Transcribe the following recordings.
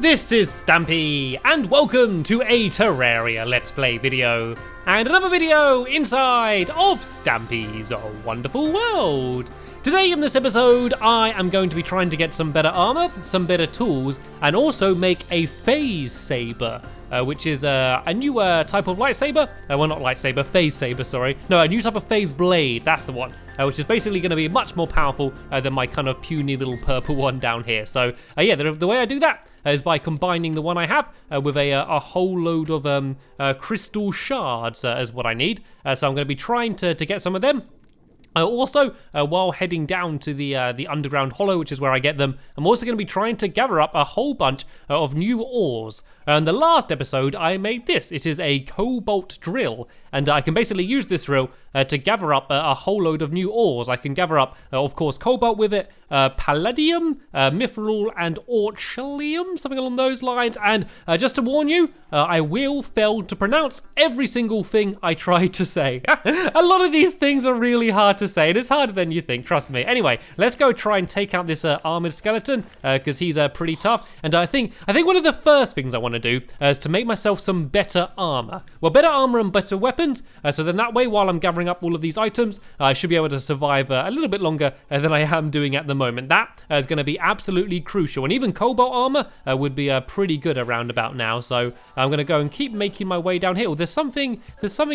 this is Stampy, and welcome to a Terraria Let's Play video, and another video inside of Stampy's wonderful world. Today in this episode, I am going to be trying to get some better armor, some better tools, and also make a phase saber, which is a new type of lightsaber. Well, not lightsaber, phase saber, sorry. No, a new type of phase blade, that's the one. Which is basically going to be much more powerful than my kind of puny little purple one down here. So yeah, the way I do that is by combining the one I have with a whole load of crystal shards is what I need. So I'm going to be trying to get some of them. Also, while heading down to the underground hollow, which is where I get them, I'm also going to be trying to gather up a whole bunch of new ores. In the last episode, I made this. It is a Cobalt Drill, and I can basically use this drill to gather up a whole load of new ores. I can gather up, of course, cobalt with it, palladium, mithril, and orchelium, something along those lines. And just to warn you, I will fail to pronounce every single thing I try to say. A lot of these things are really hard to say, and it's harder than you think, trust me. Anyway, let's go try and take out this armored skeleton, because he's pretty tough. And I think one of the first things I want to do is to make myself some better armor. Well, better armor and better weapons, so then that way, while I'm gathering up all of these items, I should be able to survive a little bit longer than I am doing at the moment. That is going to be absolutely crucial, and even cobalt armor would be pretty good around about now. So I'm going to go and keep making my way down here. Oh, there's something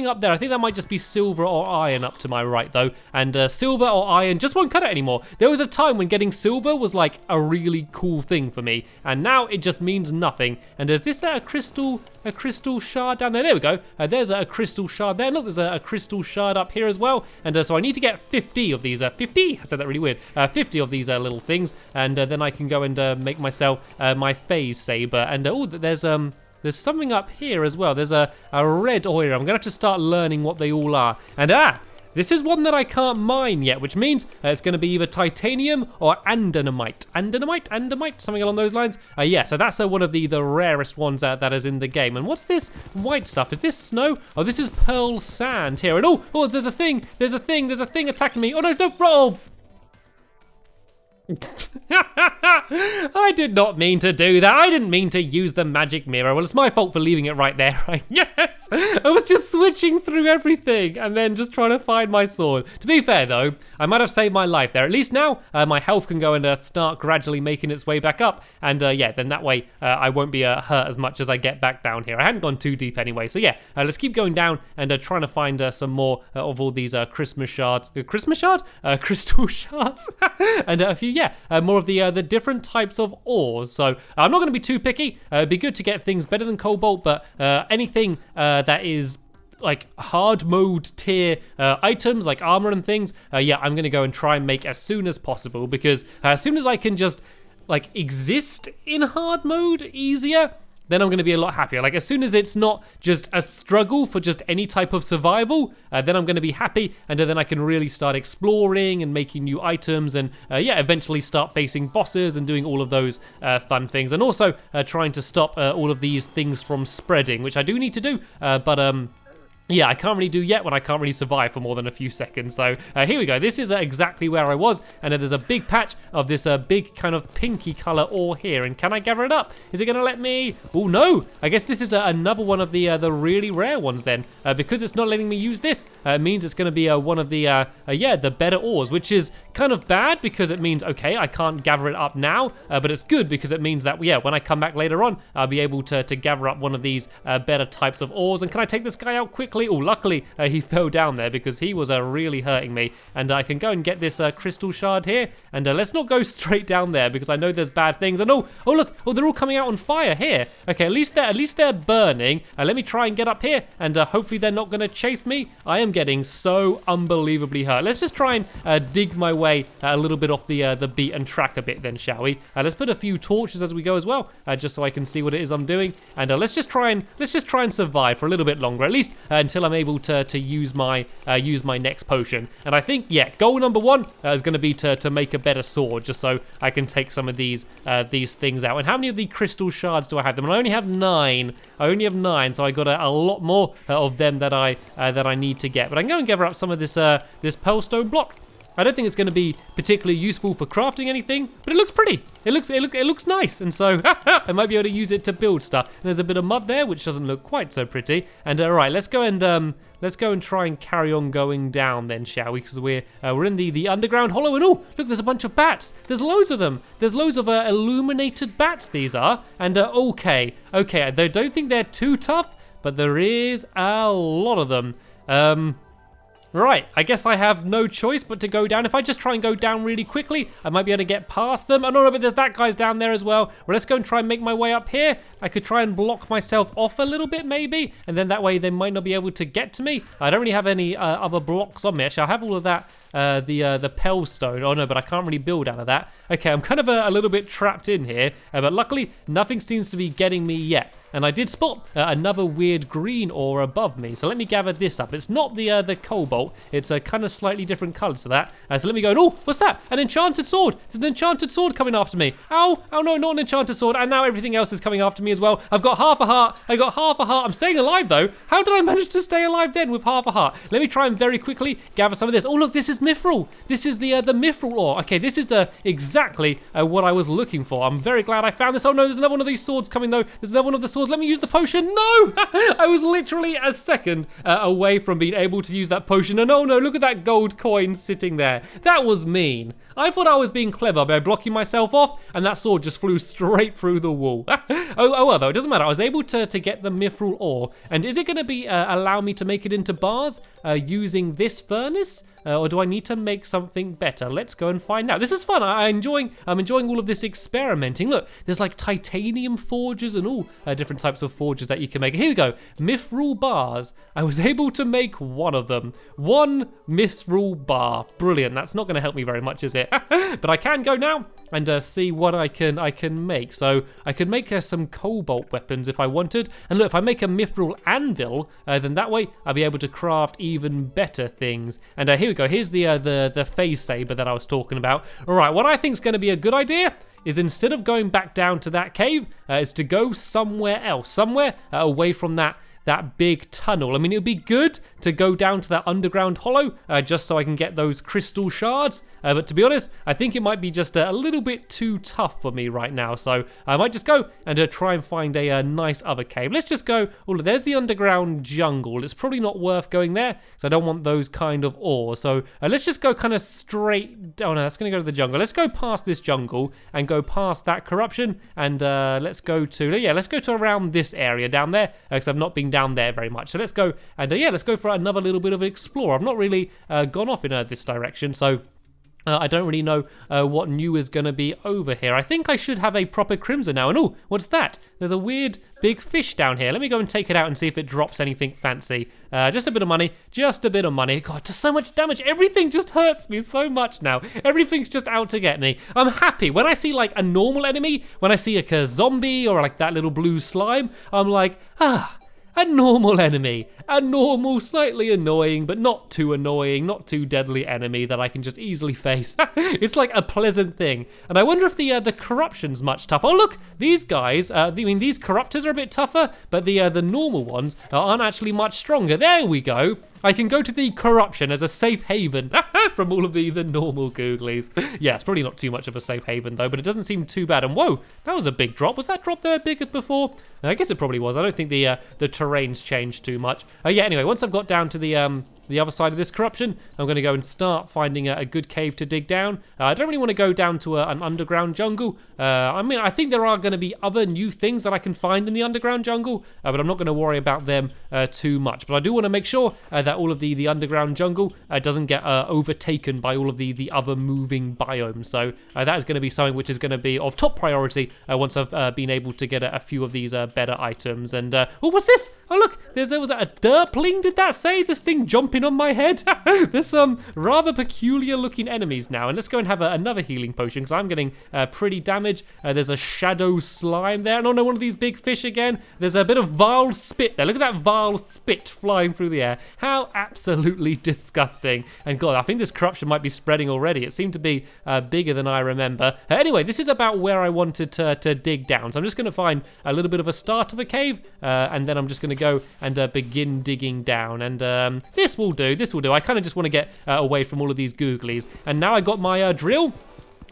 up there. I think that might just be silver or iron up to my right though, and silver or iron just won't cut it anymore. There was a time when getting silver was like a really cool thing for me, and now it just means nothing. And is this a crystal shard down there? There we go. There's a crystal shard there. Look, there's a crystal shard up here as well. And so I need to get 50 of these. 50? I said that really weird. 50 of these little things, and then I can go and make myself my phase saber. And oh, there's something up here as well. There's a red ore. I'm gonna have to start learning what they all are. And this is one that I can't mine yet, which means it's going to be either titanium or andamite. Andamite, something along those lines. Yeah, so that's one of the rarest ones that is in the game. And what's this white stuff? Is this snow? Oh, this is pearl sand here. And oh, there's a thing attacking me. Oh no, oh. I did not mean to do that. I didn't mean to use the magic mirror. Well, it's my fault for leaving it right there, right? Yes! I was just switching through everything and then just trying to find my sword. To be fair, though, I might have saved my life there. At least now, my health can go and start gradually making its way back up. And yeah, then that way, I won't be hurt as much as I get back down here. I hadn't gone too deep anyway. So yeah, let's keep going down and trying to find some more of all these Christmas shards. Christmas shard? Crystal shards. And a few, more of the different types of ores. So I'm not going to be too picky. It'd be good to get things better than cobalt, but anything that is like hard mode tier items like armor and things, yeah, I'm going to go and try and make as soon as possible, because as soon as I can just like exist in hard mode easier, then I'm going to be a lot happier. Like as soon as it's not just a struggle for just any type of survival, then I'm going to be happy, and then I can really start exploring and making new items, and yeah, eventually start facing bosses and doing all of those fun things, and also trying to stop all of these things from spreading, which I do need to do, but yeah, I can't really do yet when I can't really survive for more than a few seconds. So here we go. This is exactly where I was, and there's a big patch of this big kind of pinky color ore here. And can I gather it up? Is it gonna let me? Oh no! I guess this is another one of the really rare ones then, because it's not letting me use this. It means it's gonna be one of the the better ores, which is kind of bad because it means okay, I can't gather it up now, but it's good because it means that yeah, when I come back later on, I'll be able to gather up one of these better types of ores. And can I take this guy out quickly? Oh, luckily he fell down there because he was really hurting me. And I can go and get this crystal shard here. And let's not go straight down there because I know there's bad things. And oh look, they're all coming out on fire here. Okay, at least they're burning. Let me try and get up here, and hopefully they're not going to chase me. I am getting so unbelievably hurt. Let's just try and dig my way a little bit off the beaten track a bit then, shall we? Let's put a few torches as we go as well, just so I can see what it is I'm doing. And let's just try and survive for a little bit longer, at least until I'm able to use my next potion. And I think, yeah, goal number one is going to be to make a better sword, just so I can take some of these things out. And how many of the crystal shards do I have? Them? I only have 9. So I got a lot more of them that I need to get. But I can go and gather up some of this pearlstone block. I don't think it's going to be particularly useful for crafting anything, but it looks pretty. It looks nice, and so I might be able to use it to build stuff. And there's a bit of mud there, which doesn't look quite so pretty. And all right, let's go and try and carry on going down then, shall we? Because we're in the underground hollow, and oh, look, there's a bunch of bats. There's loads of them. There's loads of illuminated bats, these are. And okay, I don't think they're too tough, but there is a lot of them. Right, I guess I have no choice but to go down. If I just try and go down really quickly, I might be able to get past them. Oh no, but there's that guy's down there as well. Well, let's go and try and make my way up here. I could try and block myself off a little bit maybe, and then that way they might not be able to get to me. I don't really have any other blocks on me. Actually, I have all of that, the Pell Stone. Oh no, but I can't really build out of that. Okay, I'm kind of a little bit trapped in here, but luckily nothing seems to be getting me yet. And I did spot another weird green ore above me, so let me gather this up. It's not the cobalt, it's a kind of slightly different color to that. So let me go, and oh, what's that? An enchanted sword. There's an enchanted sword coming after me. Ow, oh no, not an enchanted sword, and now everything else is coming after me as well. I've got half a heart, I'm staying alive though. How did I manage to stay alive then with half a heart? Let me try and very quickly gather some of this. Oh look, this is mithril. This is the mithril ore. Okay, this is exactly what I was looking for. I'm very glad I found this. Oh no, there's another one of these swords coming though. There's another one of the swords. Let me use the potion. No! I was literally a second away from being able to use that potion. And oh no, look at that gold coin sitting there. That was mean. I thought I was being clever by blocking myself off, and that sword just flew straight through the wall. Oh well, though, it doesn't matter. I was able to get the mithril ore. And is it going to be allow me to make it into bars using this furnace? Or do I need to make something better? Let's go and find out. This is fun. I'm enjoying all of this experimenting. Look, there's like titanium forges and all different types of forges that you can make. Here we go. Mithril bars. I was able to make one of them. One mithril bar. Brilliant. That's not going to help me very much, is it? But I can go now and see what I can make. So I could make some cobalt weapons if I wanted. And look, if I make a mithril anvil, then that way I'll be able to craft even better things. And here we go. Here's the phase saber that I was talking about. All right, what I think is going to be a good idea is instead of going back down to that cave, is to go somewhere else, somewhere away from that big tunnel. I mean, it would be good to go down to that underground hollow just so I can get those crystal shards. But to be honest, I think it might be just a little bit too tough for me right now. So I might just go and try and find a nice other cave. Let's just go. Oh, there's the underground jungle. It's probably not worth going there because I don't want those kind of ores. So let's just go kind of straight. Oh no, that's going to go to the jungle. Let's go past this jungle and go past that corruption. And let's go to around this area down there because I've not been down there very much. So let's go and let's go for another little bit of explore. I've not really gone off in this direction, so I don't really know what new is going to be over here. I think I should have a proper crimson now. And oh, what's that? There's a weird big fish down here. Let me go and take it out and see if it drops anything fancy. Just a bit of money. Just a bit of money. God, it does so much damage. Everything just hurts me so much now. Everything's just out to get me. I'm happy. When I see like a normal enemy, when I see like a zombie or like that little blue slime, I'm like, a normal enemy, a normal, slightly annoying, but not too annoying, not too deadly enemy that I can just easily face. It's like a pleasant thing. And I wonder if the corruption's much tougher. Oh look, these guys, I mean these corruptors are a bit tougher, but the normal ones aren't actually much stronger. There we go. I can go to the corruption as a safe haven from all of the normal googlies. Yeah, it's probably not too much of a safe haven though, but it doesn't seem too bad. And whoa, that was a big drop. Was that drop there bigger before? I guess it probably was. I don't think the terrain's changed too much. Oh yeah, anyway, once I've got down to the other side of this corruption, I'm going to go and start finding a good cave to dig down. I don't really want to go down to an underground jungle. I mean, I think there are going to be other new things that I can find in the underground jungle, but I'm not going to worry about them too much. But I do want to make sure that all of the underground jungle doesn't get overtaken by all of the other moving biomes. So that is going to be something which is going to be of top priority once I've been able to get a few of these better items. And oh, what's this? Oh look, there was a derpling. Did that say this thing jumping on my head? There's some rather peculiar looking enemies now, and let's go and have another healing potion because I'm getting pretty damage. There's a shadow slime there, and oh no, one of these big fish again. There's a bit of vile spit there. Look at that vile spit flying through the air. How absolutely disgusting. And God, I think this corruption might be spreading already. It seemed to be bigger than I remember. Anyway, this is about where I wanted to dig down, so I'm just going to find a little bit of a start of a cave, and then I'm just going to go and begin digging down, and this will will do. This will do. I kind of just want to get away from all of these googlies. And now I got my drill.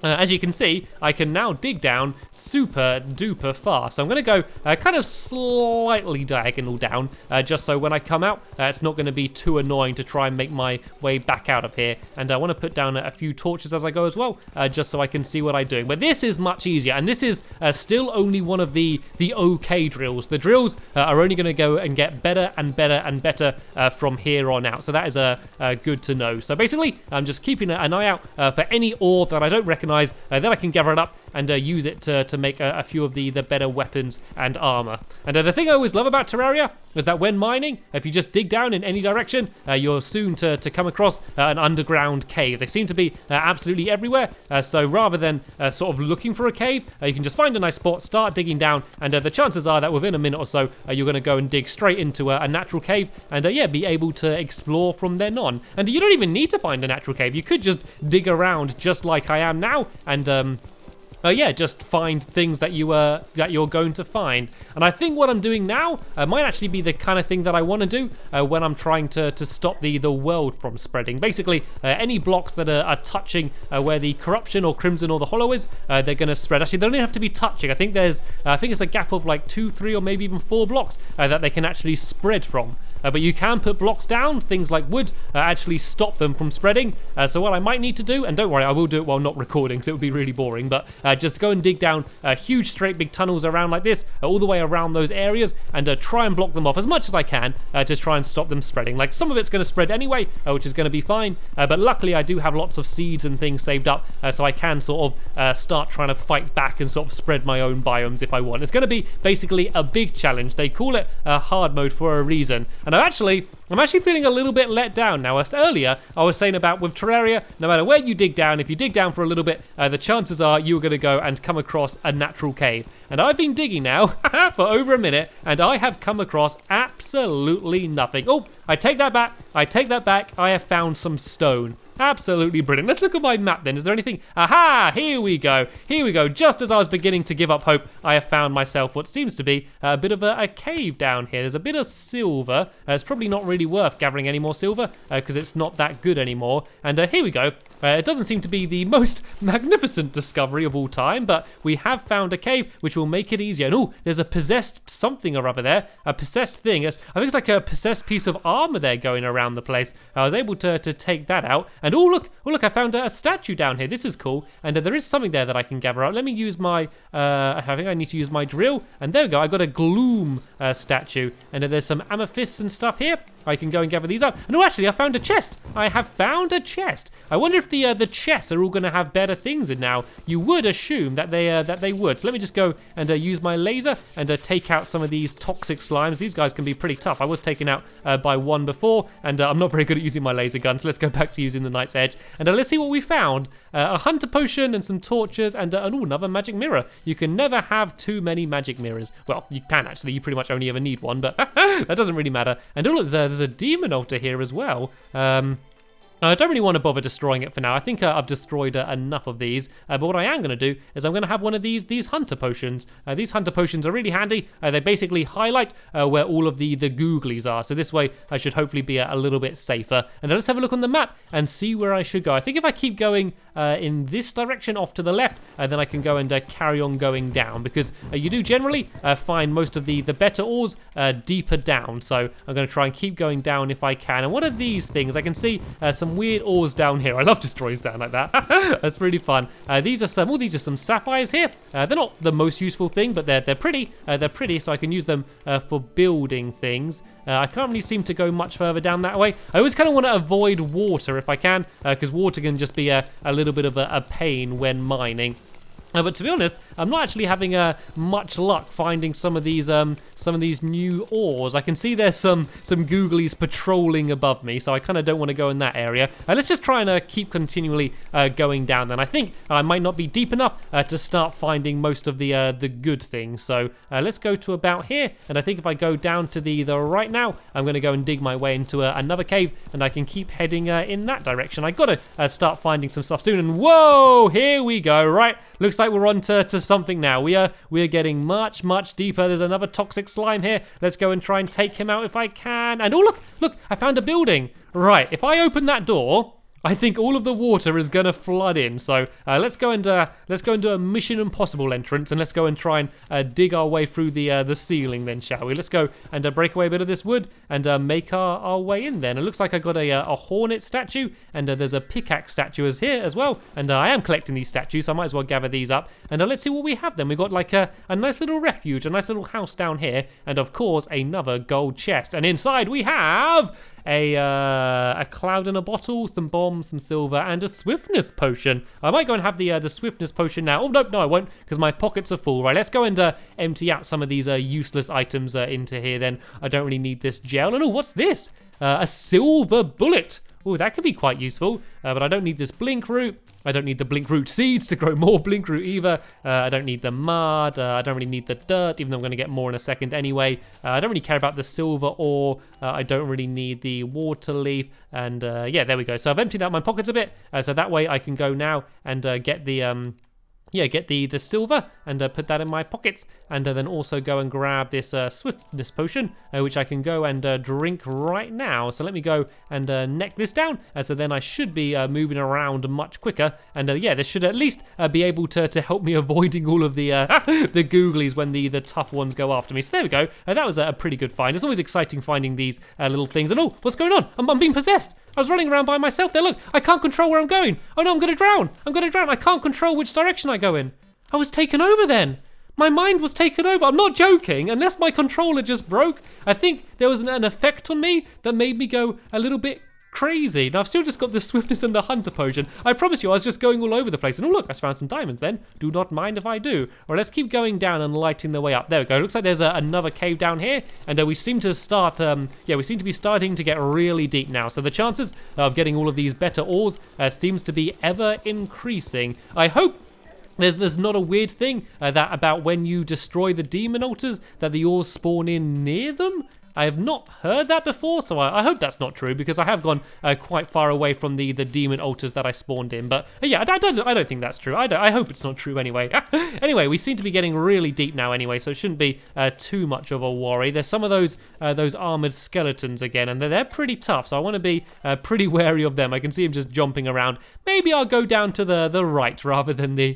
As you can see, I can now dig down super duper fast. So I'm going to go kind of slightly diagonal down, just so when I come out, it's not going to be too annoying to try and make my way back out of here. And I want to put down a few torches as I go as well, just so I can see what I'm doing. But this is much easier, and this is still only one of the okay drills. The drills are only going to go and get better and better and better from here on out. So that is good to know. So basically, I'm just keeping an eye out for any ore that I don't recognize. Then I can gather it up and use it to make a few of the better weapons and armor. And the thing I always love about Terraria is that when mining, if you just dig down in any direction, you're soon to come across an underground cave. They seem to be absolutely everywhere. So rather than sort of looking for a cave, you can just find a nice spot, start digging down, and the chances are that within a minute or so, you're going to go and dig straight into a natural cave and yeah, be able to explore from then on. And you don't even need to find a natural cave. You could just dig around just like I am now and yeah, just find things that you're going to find. And I think what I'm doing now might actually be the kind of thing that I want to do when I'm trying to stop the world from spreading. Basically, any blocks that are touching where the corruption or crimson or the hollow is, they're going to spread. Actually, they don't even have to be touching. I think it's a gap of like 2, 3, or maybe even 4 blocks that they can actually spread from. But you can put blocks down, things like wood, actually stop them from spreading. So what I might need to do, and don't worry, I will do it while not recording, because it would be really boring, but just go and dig down huge straight big tunnels around like this, all the way around those areas, and try and block them off as much as I can to try and stop them spreading. Like, some of it's going to spread anyway, which is going to be fine, but luckily I do have lots of seeds and things saved up, so I can sort of start trying to fight back and sort of spread my own biomes if I want. It's going to be basically a big challenge. They call it hard mode for a reason, and I'm actually feeling a little bit let down now. As earlier, I was saying about with Terraria, no matter where you dig down, if you dig down for a little bit, the chances are you're going to go and come across a natural cave. And I've been digging now for over a minute, and I have come across absolutely nothing. Oh, I take that back. I have found some stone. Absolutely brilliant. Let's look at my map then. Is there anything? Aha! Here we go. Just as I was beginning to give up hope, I have found myself what seems to be a bit of a cave down here. There's a bit of silver. It's probably not really worth gathering any more silver because it's not that good anymore. And here we go. It doesn't seem to be the most magnificent discovery of all time, but we have found a cave which will make it easier. And oh, there's a possessed something or other there. A possessed thing. I think it's like a possessed piece of armor there going around the place. I was able to take that out. And oh look, I found a statue down here. This is cool. And there is something there that I can gather out. Let me use my, I think I need to use my drill. And there we go, I got a Gloom statue. And there's some amethysts and stuff here. I can go and gather these up. And oh, actually, I found a chest. I have found a chest. I wonder if the chests are all going to have better things in now. You would assume that they would. So let me just go and use my laser and take out some of these toxic slimes. These guys can be pretty tough. I was taken out by one before, and I'm not very good at using my laser gun. So let's go back to using the Knight's Edge. And let's see what we found. A hunter potion and some torches and another magic mirror. You can never have too many magic mirrors. Well, you can actually. You pretty much only ever need one, but that doesn't really matter. And there's a demon altar here as well. I don't really want to bother destroying it for now. I think I've destroyed enough of these. But what I am going to do is I'm going to have one of these hunter potions. These hunter potions are really handy. They basically highlight where all of the googlies are. So this way I should hopefully be a little bit safer. And let's have a look on the map and see where I should go. I think if I keep going in this direction off to the left, then I can go and carry on going down. Because you do generally find most of the better ores deeper down. So I'm going to try and keep going down if I can. And what are these things? I can see some weird ores down here. I love destroying sand like that. That's really fun. These are some sapphires here. They're not the most useful thing, but they're pretty. They're pretty, so I can use them for building things. I can't really seem to go much further down that way. I always kind of want to avoid water if I can, because water can just be a little bit of a pain when mining. But to be honest, I'm not actually having much luck finding some of these new ores. I can see there's some googlies patrolling above me, so I kind of don't want to go in that area. Let's just try and keep continually going down. Then I think I might not be deep enough to start finding most of the good things. So let's go to about here, and I think if I go down to the right now, I'm going to go and dig my way into another cave, and I can keep heading in that direction. I got to start finding some stuff soon. And whoa, here we go. Right, looks like we're on to something now. We are getting much deeper. There's another toxic slime here. Let's go and try and take him out if I can. And oh look, I found a building. Right, if I open that door, I think all of the water is gonna flood in. So let's go and do a Mission Impossible entrance, and let's go and try and dig our way through the ceiling. Then, shall we? Let's go and break away a bit of this wood and make our way in. Then it looks like I got a Hornet statue, and there's a pickaxe statue here as well. And I am collecting these statues, so I might as well gather these up. And let's see what we have. Then we got like a nice little refuge, a nice little house down here, and of course another gold chest. And inside we have a cloud in a bottle, some bombs, some silver, and a swiftness potion. I might go and have the swiftness potion now. Oh, no, I won't, because my pockets are full. Right, let's go and empty out some of these useless items into here then. I don't really need this gel. And oh, what's this? A silver bullet. Oh, that could be quite useful, but I don't need this blink root. I don't need the blink root seeds to grow more blink root either. I don't need the mud. I don't really need the dirt, even though I'm going to get more in a second anyway. I don't really care about the silver ore. I don't really need the water leaf. And yeah, there we go. So I've emptied out my pockets a bit, so that way I can go now and get the silver and put that in my pockets, and then also go and grab this swiftness potion, which I can go and drink right now. So let me go and neck this down, so then I should be moving around much quicker, and yeah, this should at least be able to help me avoiding all of the the googlies when the tough ones go after me. So there we go. That was a pretty good find. It's always exciting finding these little things. And oh, what's going on? I'm being possessed. I was running around by myself there. Look, I can't control where I'm going. Oh no, I'm going to drown. I can't control which direction I go in. I was taken over then. My mind was taken over. I'm not joking. Unless my controller just broke. I think there was an effect on me that made me go a little bit crazy. Now I've still just got the swiftness and the hunter potion. I promise you I was just going all over the place. And oh look, I found some diamonds then. Do not mind if I do. All right, let's keep going down and lighting the way up. There we go. Looks like there's another cave down here, and we seem to start we seem to be starting to get really deep now. So the chances of getting all of these better ores seems to be ever increasing. I hope there's not a weird thing that about when you destroy the demon altars that the ores spawn in near them. I have not heard that before, so I hope that's not true, because I have gone quite far away from the demon altars that I spawned in. But yeah, I don't think that's true. I hope it's not true anyway. Anyway, we seem to be getting really deep now anyway, so it shouldn't be too much of a worry. There's some of those armored skeletons again, and they're pretty tough, so I want to be pretty wary of them. I can see them just jumping around. Maybe I'll go down to the right rather than the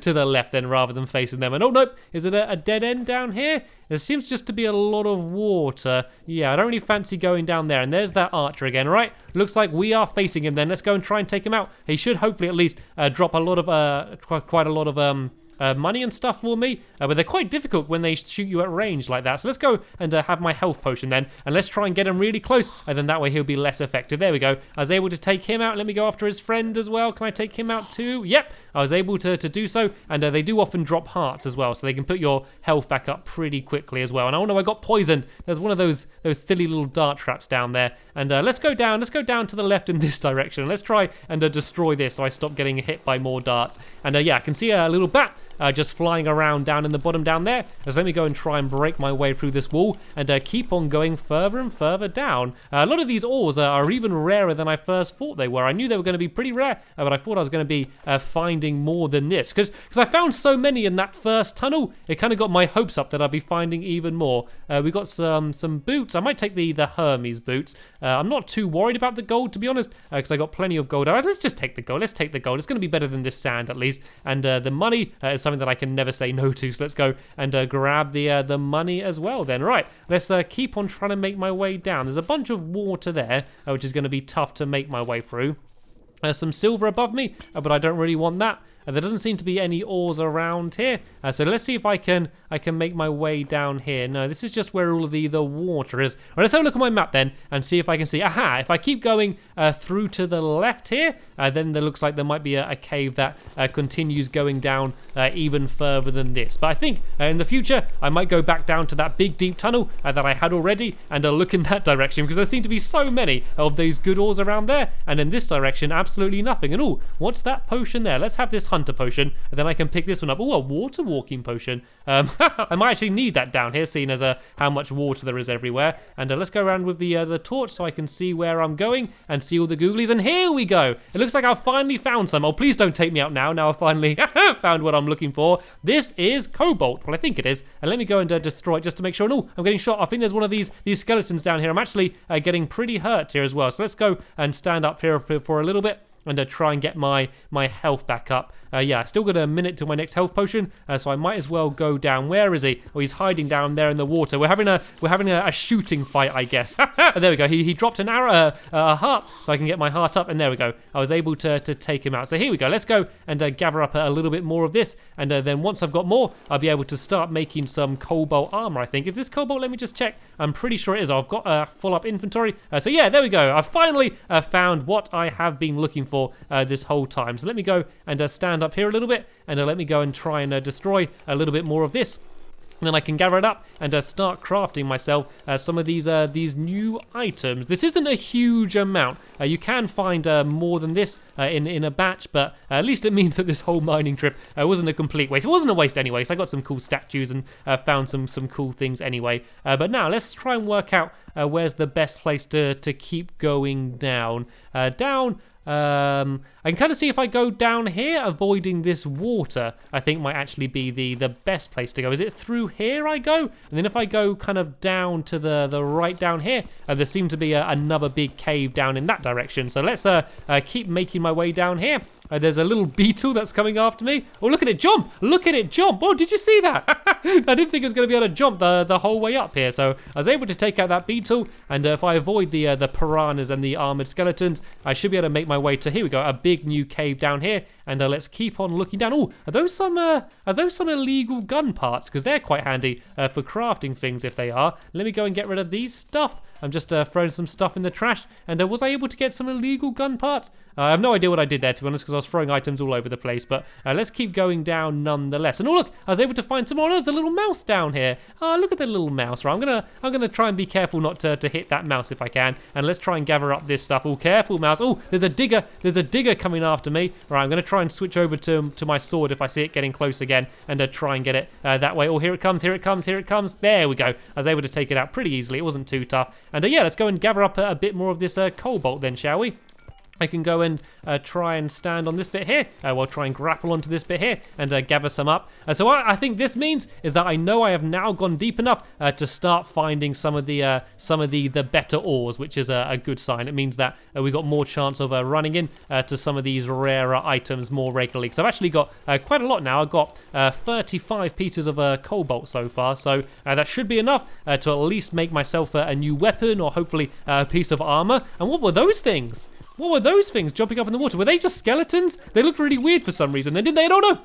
to the left then, rather than facing them. And oh nope, is it a dead end down here? There seems just to be a lot of water. Yeah, I don't really fancy going down there. And there's that archer again, right? Looks like we are facing him then. Let's go and try and take him out. He should hopefully at least drop a lot of, quite a lot of money and stuff for me, but they're quite difficult when they shoot you at range like that. So let's go and have my health potion then, and let's try and get him really close, and then that way he'll be less effective. There we go. I was able to take him out. Let me go after his friend as well. Can I take him out too? Yep, I was able to do so, and they do often drop hearts as well, so they can put your health back up pretty quickly as well. And oh no, I got poisoned. There's one of those silly little dart traps down there, and let's go down to the left in this direction. Let's try and destroy this so I stop getting hit by more darts. And yeah, I can see a little bat just flying around down in the bottom down there. So let me go and try and break my way through this wall and keep on going further and further down. A lot of these ores are even rarer than I first thought they were. I knew they were going to be pretty rare, but I thought I was going to be finding more than this. Because I found so many in that first tunnel, it kind of got my hopes up that I'd be finding even more. We got some boots. I might take the Hermes Boots. I'm not too worried about the gold, to be honest, because I got plenty of gold. Let's just take the gold. Let's take the gold. It's going to be better than this sand at least. And the money is something that I can never say no to. So let's go and grab the money as well then. Right, let's keep on trying to make my way down. There's a bunch of water there, which is going to be tough to make my way through. Some silver above me, but I don't really want that. There doesn't seem to be any ores around here. So let's see if I can make my way down here. No, this is just where all of the water is. All right, let's have a look at my map then and see if I can see. Aha, if I keep going through to the left here, then there looks like there might be a cave that continues going down even further than this. But I think in the future, I might go back down to that big deep tunnel that I had already and look in that direction, because there seem to be so many of these good ores around there. And in this direction, absolutely nothing. And oh, what's that potion there? Let's have this hunter potion, and then I can pick this one up. Oh, a water walking potion. I might actually need that down here, seeing as how much water there is everywhere. And let's go around with the torch so I can see where I'm going and see all the googlies. And here we go. It looks like I've finally found some. Oh, please don't take me out now. Now I've finally found what I'm looking for. This is Cobalt. Well, I think it is. And let me go and destroy it just to make sure. No, I'm getting shot. I think there's one of these skeletons down here. I'm actually getting pretty hurt here as well. So let's go and stand up here for a little bit and try and get my health back up. Yeah, I still got a minute till my next health potion, so I might as well go down. Where is he? Oh, he's hiding down there in the water. We're having a shooting fight, I guess. There we go. He dropped an arrow, a heart, so I can get my heart up, and there we go. I was able to take him out. So here we go. Let's go and gather up a little bit more of this, and then once I've got more, I'll be able to start making some cobalt armor, I think. Is this cobalt? Let me just check. I'm pretty sure it is. I've got a full up inventory. So yeah, there we go. I've finally found what I have been looking for this whole time. So let me go and stand up here a little bit, and let me go and try and destroy a little bit more of this. And then I can gather it up and start crafting myself some of these new items. This isn't a huge amount. You can find more than this in a batch, but at least it means that this whole mining trip wasn't a complete waste. It wasn't a waste anyway, so I got some cool statues and found some cool things anyway. But now let's try and work out where's the best place to keep going down. I can kind of see if I go down here, avoiding this water, I think might actually be the best place to go. Is it through here I go? And then if I go kind of down to the right down here, there seemed to be another big cave down in that direction. So let's keep making my way down here. There's a little beetle that's coming after me. Oh, look at it jump! Look at it jump! Oh, did you see that? I didn't think it was going to be able to jump the whole way up here. So I was able to take out that beetle, and if I avoid the piranhas and the armored skeletons, I should be able to make my way to, here we go, a big new cave down here. And let's keep on looking down. Oh, are those some illegal gun parts? Because they're quite handy for crafting things if they are. Let me go and get rid of these stuff. I'm just throwing some stuff in the trash. And was I able to get some illegal gun parts? I have no idea what I did there, to be honest, because I was throwing items all over the place. But let's keep going down nonetheless. And oh, look, I was able to find some more. There's a little mouse down here. Oh, look at the little mouse. Right, I'm gonna try and be careful not to hit that mouse if I can. And let's try and gather up this stuff. Oh, careful, mouse. Oh, there's a digger. There's a digger coming after me. Right, I'm gonna try and switch over to my sword if I see it getting close again, and try and get it that way. Oh, here it comes. Here it comes. Here it comes. There we go. I was able to take it out pretty easily. It wasn't too tough. And yeah, let's go and gather up a bit more of this cobalt then, shall we? I can go and try and stand on this bit here. We'll try and grapple onto this bit here and gather some up. So what I think this means is that I know I have now gone deep enough to start finding some of the better ores, which is a good sign. It means that we've got more chance of running in to some of these rarer items more regularly. So I've actually got quite a lot now. I've got 35 pieces of cobalt so far. So that should be enough to at least make myself a new weapon, or hopefully a piece of armor. And what were those things? What were those things jumping up in the water? Were they just skeletons? They looked really weird for some reason. Didn't they? I don't know.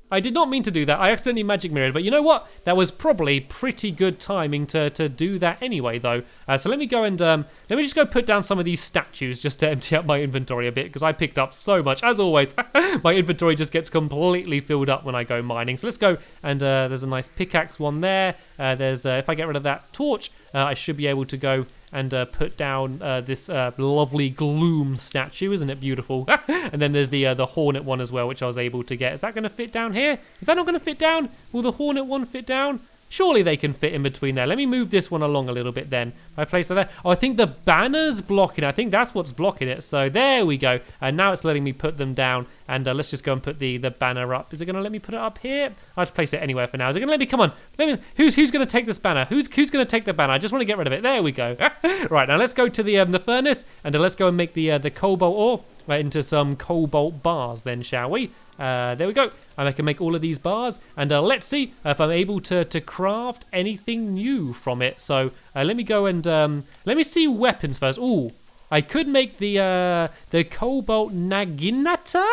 I did not mean to do that. I accidentally magic mirrored, but you know what? That was probably pretty good timing to do that anyway, though. So let me go and let me just go put down some of these statues just to empty out my inventory a bit, because I picked up so much. As always, my inventory just gets completely filled up when I go mining. So let's go, and there's a nice pickaxe one there. There's if I get rid of that torch, I should be able to go and put down this lovely Gloom Statue. Isn't it beautiful? And then there's the Hornet one as well, which I was able to get. Is that going to fit down here? Is that not going to fit down? Will the Hornet one fit down? Surely they can fit in between there. Let me move this one along a little bit then. I place that there. Oh, I think the banner's blocking it. I think that's what's blocking it. So there we go. And now it's letting me put them down. And let's just go and put the banner up. Is it going to let me put it up here? I'll just place it anywhere for now. Is it going to let me? Come on. Who's going to take this banner? Who's going to take the banner? I just want to get rid of it. There we go. Right, now let's go to the furnace. And let's go and make the cobalt ore into some cobalt bars then, shall we? There we go. And I can make all of these bars, and let's see if I'm able to craft anything new from it. So let me go and let me see weapons first. Ooh, I could make the Cobalt Naginata.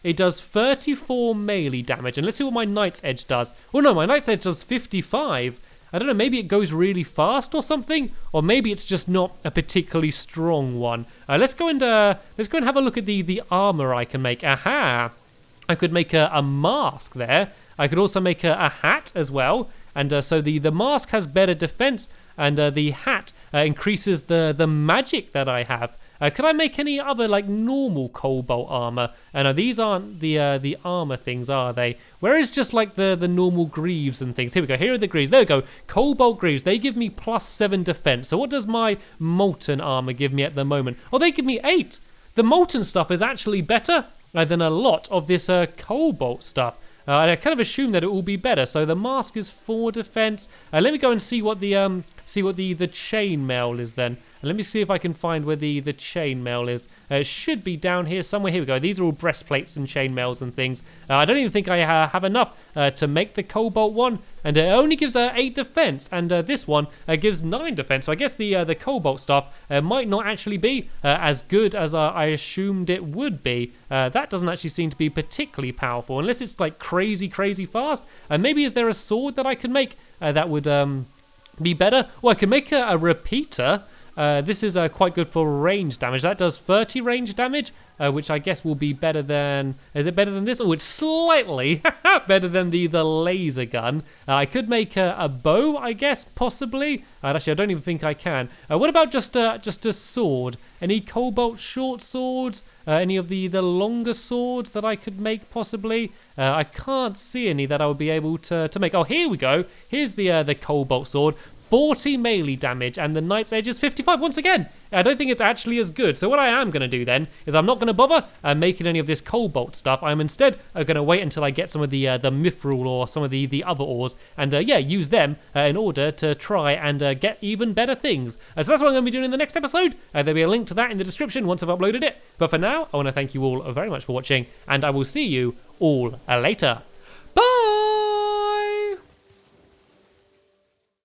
It does 34 melee damage, and let's see what my Knight's Edge does. Oh no, my Knight's Edge does 55. I don't know, maybe it goes really fast or something, or maybe it's just not a particularly strong one. Let's go and have a look at the armor I can make. Aha! I could make a mask there. I could also make a hat as well. And so the mask has better defense, and the hat increases the magic that I have. Could I make any other like normal cobalt armor? No, these aren't the armor things, are they? Where is just like the normal greaves and things? Here we go. Here are the greaves. There we go. Cobalt greaves. They give me +7 defense. So what does my molten armor give me at the moment? Oh, they give me 8. The molten stuff is actually better than a lot of this cobalt stuff. I kind of assume that it will be better. So the mask is 4 defense. Let me go and see what the chainmail is then. Let me see if I can find where the chainmail is. It should be down here somewhere. Here we go. These are all breastplates and chainmails and things. I don't even think I have enough to make the cobalt one. And it only gives 8 defense. And this one gives 9 defense. So I guess the cobalt stuff might not actually be as good as I assumed it would be. That doesn't actually seem to be particularly powerful. Unless it's like crazy fast. Maybe is there a sword that I could make that would be better? Well, I could make a repeater. This is quite good for range damage. That does 30 range damage, which I guess will be better than... Is it better than this? Oh, it's slightly better than the laser gun. I could make a bow, I guess, possibly. Actually, I don't even think I can. What about just a sword? Any cobalt short swords? Any of the longer swords that I could make, possibly? I can't see any that I would be able to make. Oh, here we go. Here's the cobalt sword. 40 melee damage, and the Knight's Edge is 55 once again. I don't think it's actually as good. So what I am going to do then is I'm not going to bother making any of this cobalt stuff. I'm instead going to wait until I get some of the mithril or some of the other ores and use them in order to try and get even better things. So that's what I'm going to be doing in the next episode. There'll be a link to that in the description once I've uploaded it. But for now, I want to thank you all very much for watching, and I will see you all later. Bye!